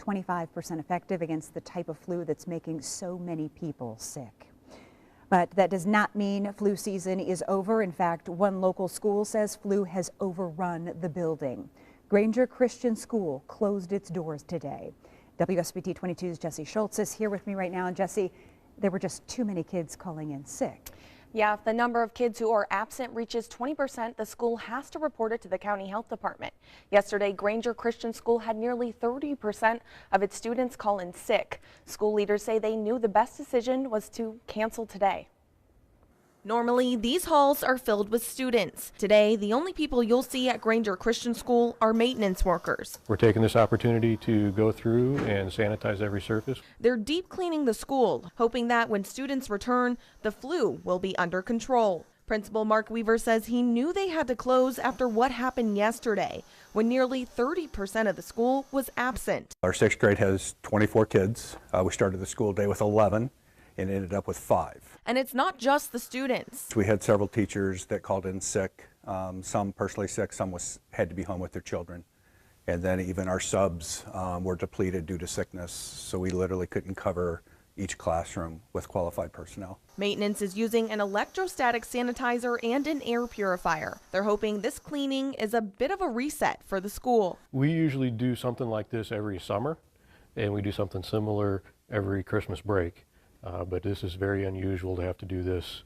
25% effective against the type of flu that's making so many people sick. But that does not mean flu season is over. In fact, one local school says flu has overrun the building. Granger Christian School closed its doors today. WSBT 22's JESSI is here with me right now. And Jessie, there were just too many kids calling in sick. Yeah, if the number of kids who are absent reaches 20%, the school has to report it to the county health department. Yesterday, Granger Christian School had nearly 30% of its students call in sick. School leaders say they knew the best decision was to cancel today. Normally, these halls are filled with students. Today, the only people you'll see at Granger Christian School are maintenance workers. We're taking this opportunity to go through and sanitize every surface. They're deep cleaning the school, hoping that when students return, the flu will be under control. Principal Mark Weaver says he knew they had to close after what happened yesterday, when nearly 30% of the school was absent. Our sixth grade has 24 kids. We started the school day with 11 and ended up with 5. And it's not just the students. We had several teachers that called in sick, some personally sick, some had to be home with their children. And then even our subs were depleted due to sickness, so we literally couldn't cover each classroom with qualified personnel. Maintenance is using an electrostatic sanitizer and an air purifier. They're hoping this cleaning is a bit of a reset for the school. We usually do something like this every summer, and we do something similar every Christmas break. But this is very unusual to have to do this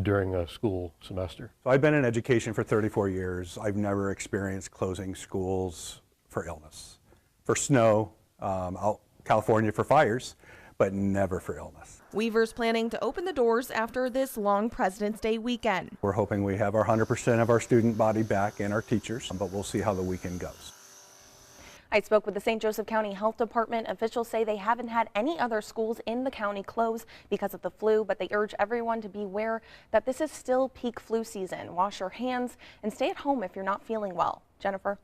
during a school semester. So I've been in education for 34 years. I've never experienced closing schools for illness. For snow, out California for fires, but never for illness. Weaver's planning to open the doors after this long President's Day weekend. We're hoping we have our 100% of our student body back and our teachers, but we'll see how the weekend goes. I spoke with the St. Joseph County Health Department. Officials say they haven't had any other schools in the county close because of the flu, but they urge everyone to be aware that this is still peak flu season. Wash your hands and stay at home if you're not feeling well. Jennifer.